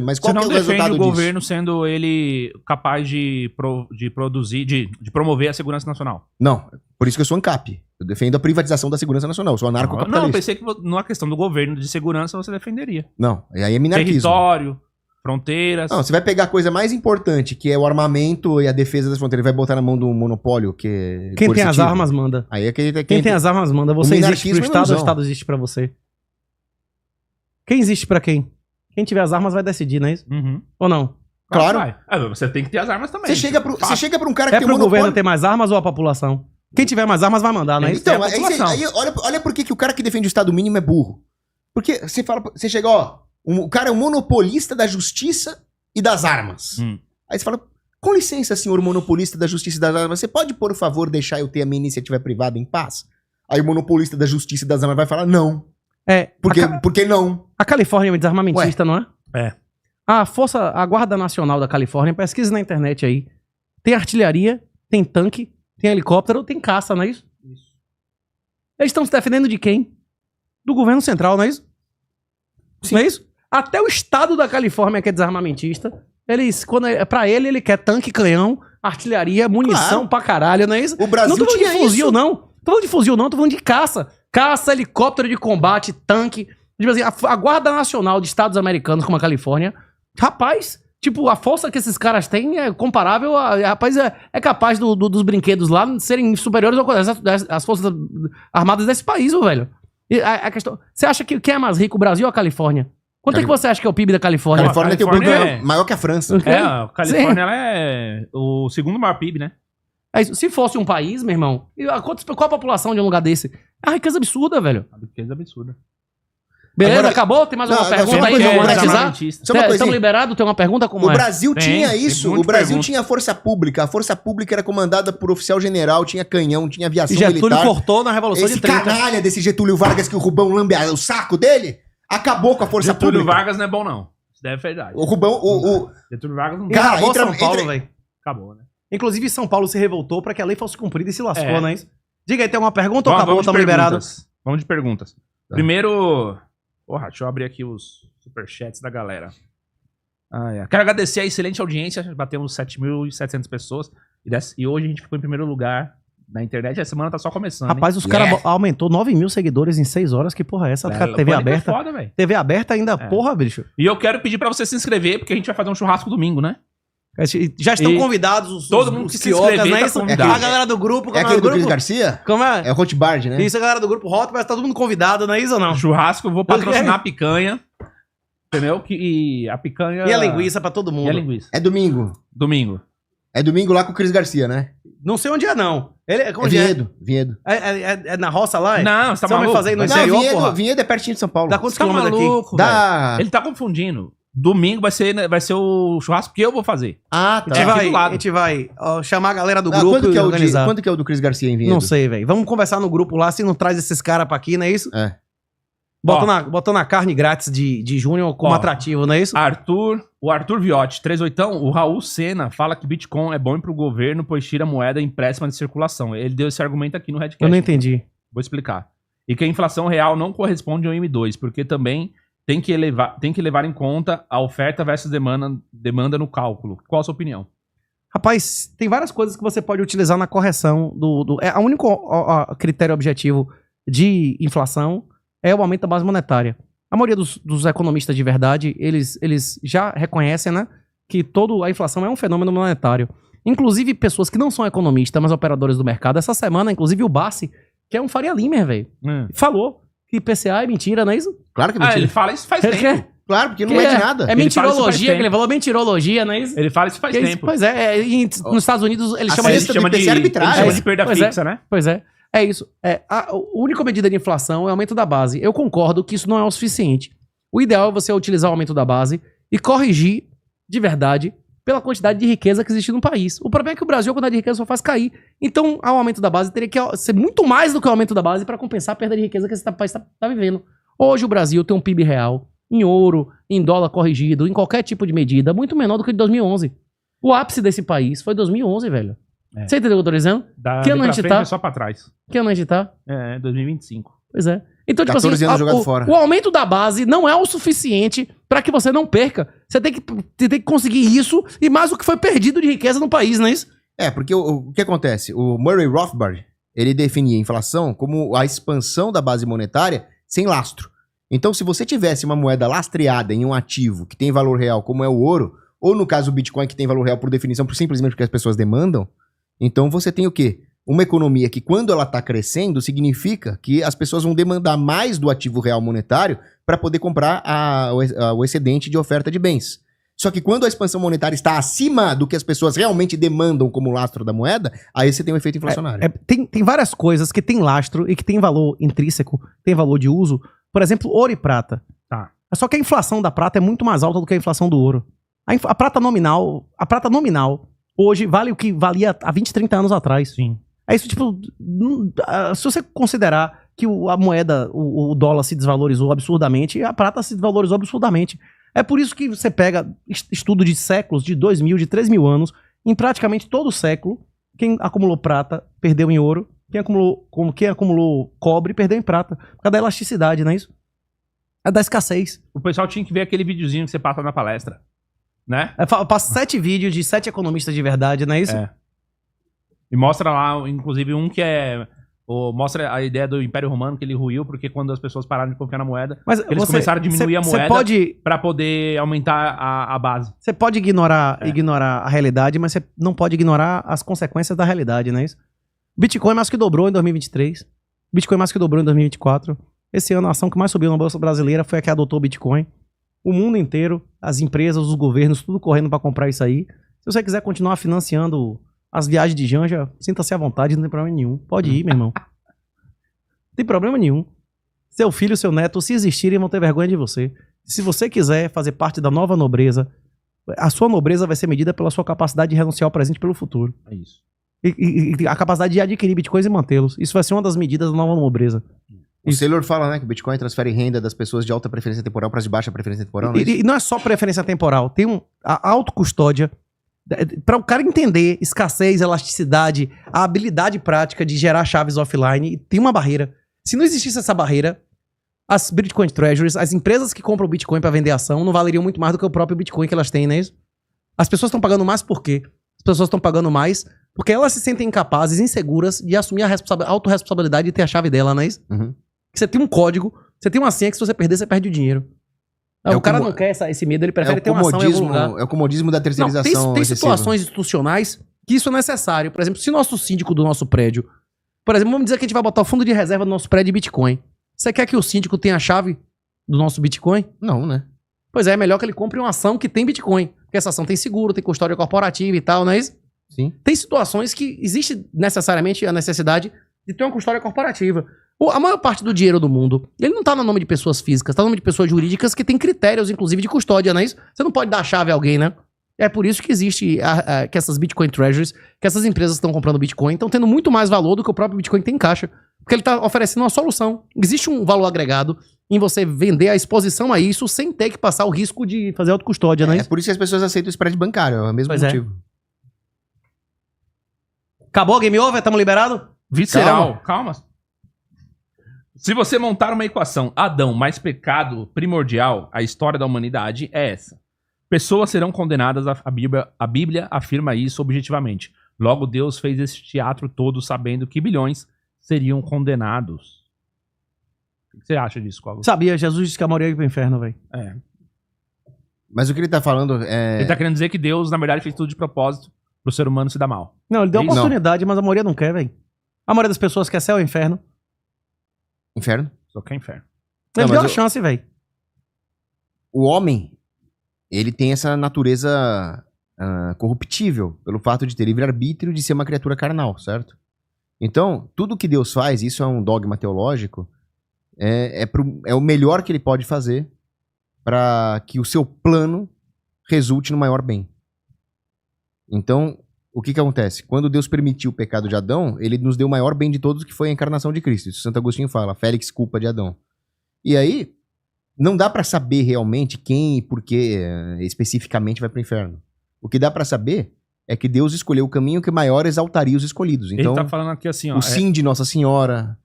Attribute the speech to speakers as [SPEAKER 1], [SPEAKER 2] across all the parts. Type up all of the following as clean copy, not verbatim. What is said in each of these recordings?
[SPEAKER 1] Mas
[SPEAKER 2] Você
[SPEAKER 1] qual que é
[SPEAKER 2] não
[SPEAKER 1] o
[SPEAKER 2] defende
[SPEAKER 1] resultado
[SPEAKER 2] o
[SPEAKER 1] disso?
[SPEAKER 2] governo sendo ele capaz de produzir, de promover a segurança nacional?
[SPEAKER 1] Não, por isso que eu sou ANCAP. Eu defendo a privatização da segurança nacional. Eu sou
[SPEAKER 2] Não, eu
[SPEAKER 1] anarcocapitalista.
[SPEAKER 2] pensei que numa questão do governo de segurança você defenderia.
[SPEAKER 1] Não, e aí é minarquismo.
[SPEAKER 2] Território, fronteiras.
[SPEAKER 1] Não, você vai pegar a coisa mais importante, que é o armamento e a defesa das fronteiras, e vai botar na mão do monopólio, que é
[SPEAKER 3] Quem tem as
[SPEAKER 1] coercitivo.
[SPEAKER 3] armas manda.
[SPEAKER 1] Aí é
[SPEAKER 3] Quem tem as armas manda. Você existe
[SPEAKER 1] minarquismo
[SPEAKER 3] pro
[SPEAKER 1] é
[SPEAKER 3] Estado ou o
[SPEAKER 1] ilusão.
[SPEAKER 3] Estado existe pra você? Quem existe pra quem? Quem tiver as armas vai decidir, não é isso?
[SPEAKER 2] Uhum.
[SPEAKER 3] Ou não?
[SPEAKER 1] Claro.
[SPEAKER 2] Vai. Você tem que ter as armas também.
[SPEAKER 1] Você chega pra um cara que
[SPEAKER 3] É
[SPEAKER 1] tem
[SPEAKER 3] pro
[SPEAKER 1] um
[SPEAKER 3] governo
[SPEAKER 1] monopólio...
[SPEAKER 3] ter mais armas ou a população? Quem tiver mais armas vai mandar, não é isso?
[SPEAKER 1] Então,
[SPEAKER 2] É a
[SPEAKER 1] aí,
[SPEAKER 2] população.
[SPEAKER 1] aí olha por que o cara que defende o Estado mínimo é burro. Porque você chega, ó, o cara é o monopolista da justiça e das armas. Aí você fala, com licença, senhor monopolista da justiça e das armas, você pode, por favor, deixar eu ter a minha iniciativa privada em paz? Aí o monopolista da justiça e das armas vai falar, não.
[SPEAKER 3] É,
[SPEAKER 1] Por que não?
[SPEAKER 3] a Califórnia é desarmamentista, não é?
[SPEAKER 2] É.
[SPEAKER 3] A Guarda Nacional da Califórnia, pesquisa na internet aí. Tem artilharia, tem tanque, tem helicóptero, tem caça, não é isso?
[SPEAKER 2] Isso.
[SPEAKER 3] Eles estão se defendendo de quem? Do governo central, não é isso?
[SPEAKER 1] Sim.
[SPEAKER 3] Não é isso? Até o estado da Califórnia, que é desarmamentista, pra ele quer tanque, canhão, artilharia, munição
[SPEAKER 1] Claro.
[SPEAKER 3] pra caralho, não é isso?
[SPEAKER 1] O Brasil
[SPEAKER 3] Não tô falando de
[SPEAKER 1] tinha
[SPEAKER 3] fuzil,
[SPEAKER 1] isso.
[SPEAKER 3] não. Tô falando de fuzil, não. Tô falando de caça. Caça, helicóptero de combate, tanque. Tipo assim, a Guarda Nacional de Estados Americanos, como a Califórnia, rapaz, tipo, a força que esses caras têm é comparável rapaz, é capaz dos brinquedos lá serem superiores às forças armadas desse país, ô, velho. E a questão, você acha que quem é mais rico, o Brasil ou a Califórnia? Quanto é que você acha que é o PIB da
[SPEAKER 1] A
[SPEAKER 3] Califórnia?
[SPEAKER 1] Califórnia tem o
[SPEAKER 2] Califórnia
[SPEAKER 1] PIB
[SPEAKER 2] é-
[SPEAKER 1] maior que a França.
[SPEAKER 2] A Califórnia ela é o segundo maior PIB, né?
[SPEAKER 3] É isso. Se fosse um país, meu irmão, qual a população de um lugar desse? É uma riqueza absurda, velho.
[SPEAKER 2] Uma riqueza absurda.
[SPEAKER 3] Beleza,
[SPEAKER 1] Agora-
[SPEAKER 3] acabou? Tem mais
[SPEAKER 1] Não,
[SPEAKER 3] alguma
[SPEAKER 1] não,
[SPEAKER 3] pergunta
[SPEAKER 1] só uma
[SPEAKER 3] aí?
[SPEAKER 1] coisa,
[SPEAKER 3] Vamos
[SPEAKER 1] Brasil-
[SPEAKER 3] monetizar?
[SPEAKER 2] Armamentista.
[SPEAKER 1] Só uma coisinha.
[SPEAKER 3] Estamos liberados? Tem uma pergunta como
[SPEAKER 1] O
[SPEAKER 3] é?
[SPEAKER 1] Brasil
[SPEAKER 2] Tem,
[SPEAKER 1] tinha
[SPEAKER 2] tem
[SPEAKER 1] isso.
[SPEAKER 2] muitas
[SPEAKER 1] O Brasil
[SPEAKER 2] perguntas.
[SPEAKER 1] tinha a força pública. A força pública era comandada por oficial general, tinha canhão, tinha
[SPEAKER 3] E
[SPEAKER 1] aviação
[SPEAKER 3] Getúlio
[SPEAKER 1] militar.
[SPEAKER 3] cortou na Revolução
[SPEAKER 1] Esse
[SPEAKER 3] de 30.
[SPEAKER 1] canalha desse Getúlio Vargas que o Rubão lambe o saco dele, acabou com a força
[SPEAKER 2] Getúlio
[SPEAKER 1] pública.
[SPEAKER 2] Vargas não é bom, não. Isso deve ser verdade.
[SPEAKER 1] O Rubão,
[SPEAKER 2] Getúlio Vargas não
[SPEAKER 1] Cara,
[SPEAKER 3] Acabou
[SPEAKER 1] entra-
[SPEAKER 3] São Paulo,
[SPEAKER 1] entra-
[SPEAKER 3] velho.
[SPEAKER 2] acabou, né?
[SPEAKER 3] Inclusive, São Paulo se revoltou pra que a lei fosse cumprida e se lascou,
[SPEAKER 2] É.
[SPEAKER 3] não é isso? Diga aí, tem alguma pergunta ou acabou?
[SPEAKER 2] Vamos de
[SPEAKER 3] Estamos liberados.
[SPEAKER 2] perguntas. Vamos de perguntas. Primeiro... Porra, deixa eu abrir aqui os superchats da galera. Quero agradecer a excelente audiência. Batemos 7.700 pessoas. E hoje a gente ficou em primeiro lugar na internet. A semana tá só começando.
[SPEAKER 3] Rapaz, os
[SPEAKER 1] Yeah.
[SPEAKER 3] caras aumentou 9 mil seguidores em 6 horas. Que porra é essa?
[SPEAKER 2] hein?
[SPEAKER 3] Cara, TV
[SPEAKER 2] Pânico é
[SPEAKER 3] aberta.
[SPEAKER 2] foda, velho.
[SPEAKER 3] TV aberta ainda,
[SPEAKER 2] É.
[SPEAKER 3] porra, bicho.
[SPEAKER 2] E eu quero pedir pra você se inscrever, porque a gente vai fazer um churrasco domingo, né?
[SPEAKER 3] Já estão
[SPEAKER 2] E
[SPEAKER 3] convidados os
[SPEAKER 2] todo mundo que se
[SPEAKER 3] piocas,
[SPEAKER 2] inscrever
[SPEAKER 3] não é
[SPEAKER 2] tá
[SPEAKER 3] isso?
[SPEAKER 2] convidado.
[SPEAKER 3] A galera do grupo,
[SPEAKER 1] é
[SPEAKER 3] como
[SPEAKER 1] aquele
[SPEAKER 3] o
[SPEAKER 1] do Cris
[SPEAKER 3] grupo?
[SPEAKER 1] Garcia?
[SPEAKER 3] Como é?
[SPEAKER 1] É o Hotbard, né?
[SPEAKER 3] Isso, a galera do grupo Hot, mas tá todo mundo convidado, não é isso ou não?
[SPEAKER 2] Churrasco, eu vou patrocinar a picanha. Entendeu? E a picanha...
[SPEAKER 3] E a linguiça pra todo
[SPEAKER 2] E
[SPEAKER 3] mundo.
[SPEAKER 2] a linguiça.
[SPEAKER 1] É domingo.
[SPEAKER 2] Domingo.
[SPEAKER 1] É domingo lá com o Cris Garcia, né?
[SPEAKER 3] Não sei onde é, não. Ele,
[SPEAKER 1] É
[SPEAKER 3] como é?
[SPEAKER 1] Vinhedo.
[SPEAKER 3] É na roça lá?
[SPEAKER 2] Não, você tá
[SPEAKER 3] Você vai
[SPEAKER 2] maluco?
[SPEAKER 3] fazer no
[SPEAKER 2] Mas-
[SPEAKER 1] Não,
[SPEAKER 3] interior,
[SPEAKER 1] Vinhedo,
[SPEAKER 3] porra?
[SPEAKER 1] Vinhedo é pertinho de São Paulo.
[SPEAKER 3] Dá quantos
[SPEAKER 2] Você tá
[SPEAKER 3] quilômetros daqui?
[SPEAKER 2] maluco, velho?
[SPEAKER 1] Dá...
[SPEAKER 2] Ele tá confundindo. Domingo vai ser o churrasco que eu vou fazer.
[SPEAKER 1] Ah,
[SPEAKER 3] A
[SPEAKER 1] tá.
[SPEAKER 3] gente
[SPEAKER 2] É aqui
[SPEAKER 3] vai,
[SPEAKER 2] do lado.
[SPEAKER 3] a gente vai chamar a galera do
[SPEAKER 1] Ah,
[SPEAKER 3] grupo
[SPEAKER 1] quando,
[SPEAKER 3] e
[SPEAKER 1] que é
[SPEAKER 3] organizar.
[SPEAKER 1] quando que é o do Cris Garcia em Vinhedo?
[SPEAKER 3] Não sei, velho. Vamos conversar no grupo lá, se não traz esses caras pra aqui, não é isso?
[SPEAKER 1] É.
[SPEAKER 3] Botando a carne grátis de Júnior como
[SPEAKER 2] Ó.
[SPEAKER 3] atrativo, não é isso?
[SPEAKER 2] O Arthur Viotti, 38, o Raul Sena fala que Bitcoin é bom pro governo, pois tira a moeda empréstimo de circulação. Ele deu esse argumento aqui no Redcast.
[SPEAKER 3] Eu não entendi.
[SPEAKER 2] Vou explicar. E que a inflação real não corresponde ao M2, porque também tem que levar em conta a oferta versus demanda no cálculo. Qual a sua opinião?
[SPEAKER 3] Rapaz, tem várias coisas que você pode utilizar na correção o único critério objetivo de inflação é o aumento da base monetária. A maioria dos economistas de verdade, eles já reconhecem, né, que toda a inflação é um fenômeno monetário. Inclusive, pessoas que não são economistas, mas operadores do mercado, essa semana, inclusive o Bassi, que é um Faria Limer, velho, falou que IPCA é mentira, não é isso?
[SPEAKER 1] Claro que é mentira.
[SPEAKER 2] Ele fala isso faz
[SPEAKER 3] Ele
[SPEAKER 2] tempo.
[SPEAKER 3] quer-
[SPEAKER 1] Claro, porque não
[SPEAKER 3] que
[SPEAKER 1] é de nada.
[SPEAKER 3] É
[SPEAKER 2] Ele fala isso faz
[SPEAKER 3] mentirologia,
[SPEAKER 2] tempo.
[SPEAKER 3] que ele falou mentirologia, não é isso?
[SPEAKER 2] Ele fala isso faz
[SPEAKER 3] Que é isso?
[SPEAKER 2] tempo.
[SPEAKER 3] Pois é, nos Estados Unidos ele
[SPEAKER 1] A
[SPEAKER 3] chama
[SPEAKER 1] cesta
[SPEAKER 3] isso.
[SPEAKER 1] do IPCA é arbitragem.
[SPEAKER 2] Ele chama de perda
[SPEAKER 3] Pois é.
[SPEAKER 2] fixa, né?
[SPEAKER 3] Pois é. É isso. A única medida de inflação é o aumento da base. Eu concordo que isso não é o suficiente. O ideal é você utilizar o aumento da base e corrigir, de verdade, pela quantidade de riqueza que existe no país. O problema é que o Brasil, a quantidade de riqueza só faz cair. Então, o aumento da base teria que ser muito mais do que o aumento da base para compensar a perda de riqueza que esse país está vivendo. Hoje o Brasil tem um PIB real, em ouro, em dólar corrigido, em qualquer tipo de medida, muito menor do que de 2011. O ápice desse país foi 2011, velho.
[SPEAKER 2] É.
[SPEAKER 3] Você entendeu o que eu tô dizendo? Que ano a gente tá?
[SPEAKER 2] É só pra trás.
[SPEAKER 3] Que ano a gente tá?
[SPEAKER 2] 2025.
[SPEAKER 3] Pois é. Então, tipo
[SPEAKER 1] 14
[SPEAKER 3] assim,
[SPEAKER 1] anos jogado fora.
[SPEAKER 3] o aumento da base não é o suficiente Pra que você não perca, você tem que conseguir isso e mais o que foi perdido de riqueza no país, não é isso?
[SPEAKER 1] Porque o que acontece? O Murray Rothbard, ele definia a inflação como a expansão da base monetária sem lastro. Então, se você tivesse uma moeda lastreada em um ativo que tem valor real, como é o ouro, ou no caso o Bitcoin, que tem valor real por definição, simplesmente porque as pessoas demandam, então você tem o quê? Uma economia que, quando ela está crescendo, significa que as pessoas vão demandar mais do ativo real monetário para poder comprar o excedente de oferta de bens. Só que quando a expansão monetária está acima do que as pessoas realmente demandam como lastro da moeda, aí você tem um efeito inflacionário.
[SPEAKER 3] Tem várias coisas que tem lastro e que tem valor intrínseco, tem valor de uso. Por exemplo, ouro e prata.
[SPEAKER 2] Tá.
[SPEAKER 3] Só que a inflação da prata é muito mais alta do que a inflação do ouro. A prata nominal hoje vale o que valia há 20, 30 anos atrás.
[SPEAKER 2] Sim.
[SPEAKER 3] É isso, tipo, se você considerar que a moeda, o dólar se desvalorizou absurdamente, a prata se desvalorizou absurdamente. É por isso que você pega estudo de séculos, de 2.000, de 3.000 anos, em praticamente todo o século, quem acumulou prata perdeu em ouro, quem acumulou cobre perdeu em prata, por causa da elasticidade, não é isso? É da escassez.
[SPEAKER 2] O pessoal tinha que ver aquele videozinho que você passa na palestra, né?
[SPEAKER 3] Eu passo 7 vídeos de 7 economistas de verdade, não é isso?
[SPEAKER 2] É. E mostra lá, inclusive, um que mostra a ideia do Império Romano, que ele ruiu, porque quando as pessoas pararam de confiar na moeda,
[SPEAKER 3] Mas
[SPEAKER 2] eles começaram a diminuir a moeda para poder aumentar a base.
[SPEAKER 3] Você pode ignorar a realidade, mas você não pode ignorar as consequências da realidade, não é isso? Bitcoin mais que dobrou em 2023. Bitcoin mais que dobrou em 2024. Esse ano a ação que mais subiu na Bolsa Brasileira foi a que adotou o Bitcoin. O mundo inteiro, as empresas, os governos, tudo correndo para comprar isso aí. Se você quiser continuar financiando as viagens de Janja, sinta-se à vontade, não tem problema nenhum. Pode ir, meu irmão. Não tem problema nenhum. Seu filho e seu neto, se existirem, vão ter vergonha de você. Se você quiser fazer parte da nova nobreza, a sua nobreza vai ser medida pela sua capacidade de renunciar ao presente pelo futuro.
[SPEAKER 2] É isso.
[SPEAKER 3] E a capacidade de adquirir bitcoins e mantê-los. Isso vai ser uma das medidas da nova nobreza.
[SPEAKER 1] O Saylor fala, né, que o Bitcoin transfere renda das pessoas de alta preferência temporal para as de baixa preferência temporal, não é isso?
[SPEAKER 3] E não é só preferência temporal. Tem a autocustódia. Para o cara entender escassez, elasticidade, a habilidade prática de gerar chaves offline, tem uma barreira. Se não existisse essa barreira, as Bitcoin Treasuries, as empresas que compram Bitcoin para vender ação, não valeriam muito mais do que o próprio Bitcoin que elas têm, não é isso? As pessoas estão pagando mais por quê? As pessoas estão pagando mais porque elas se sentem incapazes, inseguras de assumir a autorresponsabilidade de ter a chave dela, não é isso?
[SPEAKER 1] Uhum.
[SPEAKER 3] Você tem um código, você tem uma senha que se você perder, você perde o dinheiro. O cara não quer esse medo, ele prefere ter uma ação em algum lugar.
[SPEAKER 1] É o comodismo da terceirização.
[SPEAKER 3] Não, tem situações institucionais que isso é necessário. Por exemplo, se nosso síndico do nosso prédio... Por exemplo, vamos dizer que a gente vai botar o fundo de reserva do nosso prédio de Bitcoin. Você quer que o síndico tenha a chave do nosso Bitcoin?
[SPEAKER 1] Não, né?
[SPEAKER 3] Pois é melhor que ele compre uma ação que tem Bitcoin. Porque essa ação tem seguro, tem custódia corporativa e tal, não é isso?
[SPEAKER 1] Sim.
[SPEAKER 3] Tem situações que existe necessariamente a necessidade de ter uma custódia corporativa. A maior parte do dinheiro do mundo, ele não tá no nome de pessoas físicas, tá no nome de pessoas jurídicas que tem critérios, inclusive, de custódia, não é isso? Você não pode dar a chave a alguém, né? É por isso que existe que essas Bitcoin Treasuries, que essas empresas que estão comprando Bitcoin, estão tendo muito mais valor do que o próprio Bitcoin tem em caixa. Porque ele tá oferecendo uma solução. Existe um valor agregado em você vender a exposição a isso sem ter que passar o risco de fazer autocustódia, não é isso?
[SPEAKER 1] É por isso que as pessoas aceitam o spread bancário, é o mesmo motivo.
[SPEAKER 3] Acabou, game over? Tamo liberado?
[SPEAKER 2] Visceral. Calma. Se você montar uma equação Adão mais pecado primordial, a história da humanidade é essa. Pessoas serão condenadas, a Bíblia afirma isso objetivamente. Logo, Deus fez esse teatro todo sabendo que bilhões seriam condenados. O que você acha disso, Cláudio?
[SPEAKER 3] Sabia, Jesus disse que a maioria ia pro inferno, velho.
[SPEAKER 2] É.
[SPEAKER 1] Mas o que ele tá falando é...
[SPEAKER 2] Ele tá querendo dizer que Deus, na verdade, fez tudo de propósito pro ser humano se dar mal.
[SPEAKER 3] Não, ele deu
[SPEAKER 2] Isso.
[SPEAKER 3] oportunidade, mas a maioria não quer, velho. A maioria das pessoas quer céu ou inferno.
[SPEAKER 1] Inferno?
[SPEAKER 2] Só quer inferno.
[SPEAKER 3] Ele
[SPEAKER 1] Não,
[SPEAKER 3] deu
[SPEAKER 1] mas
[SPEAKER 3] a chance, velho.
[SPEAKER 1] O homem, ele tem essa natureza corruptível, pelo fato de ter livre-arbítrio, de ser uma criatura carnal, certo? Então, tudo que Deus faz, isso é um dogma teológico, é o melhor que ele pode fazer para que o seu plano resulte no maior bem. Então, o que acontece? Quando Deus permitiu o pecado de Adão, ele nos deu o maior bem de todos, que foi a encarnação de Cristo. Isso Santo Agostinho fala, Félix culpa de Adão. E aí, não dá pra saber realmente quem e por que especificamente vai pro inferno. O que dá pra saber é que Deus escolheu o caminho que maior exaltaria os escolhidos. Então,
[SPEAKER 2] ele tá falando aqui assim, ó.
[SPEAKER 1] o sim de Nossa Senhora,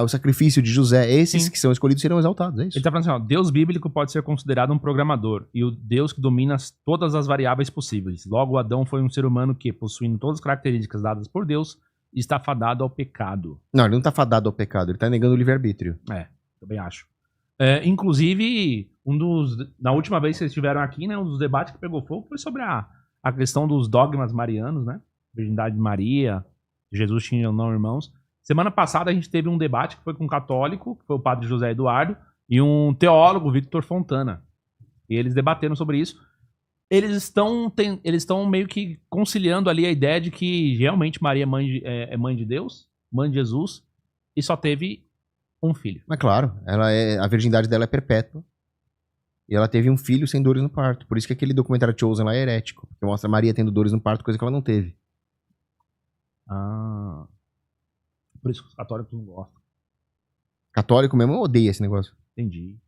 [SPEAKER 1] o sacrifício de José, esses
[SPEAKER 2] Sim.
[SPEAKER 1] que são escolhidos serão exaltados, é isso?
[SPEAKER 2] Ele tá falando assim, ó, Deus bíblico pode ser considerado um programador e o Deus que domina todas as variáveis possíveis. Logo, Adão foi um ser humano que, possuindo todas as características dadas por Deus, está fadado ao pecado.
[SPEAKER 1] Não, ele não tá fadado ao pecado, ele tá negando o livre-arbítrio.
[SPEAKER 2] Também acho. Inclusive, na última vez que vocês estiveram aqui, né, um dos debates que pegou fogo foi sobre a questão dos dogmas marianos, né? Virgindade de Maria, Jesus tinha ou não irmãos. Semana passada a gente teve um debate que foi com um católico, que foi o padre José Eduardo, e um teólogo, Victor Fontana. E eles debateram sobre isso. Eles estão meio que conciliando ali a ideia de que realmente Maria é mãe de Deus, mãe de Jesus, e só teve um filho.
[SPEAKER 1] Mas claro, a virgindade dela é perpétua. E ela teve um filho sem dores no parto. Por isso que aquele documentário Chosen lá é herético. Porque mostra Maria tendo dores no parto, coisa que ela não teve.
[SPEAKER 2] Por isso que os católicos não gostam.
[SPEAKER 1] Católico mesmo odeia esse negócio.
[SPEAKER 2] Entendi.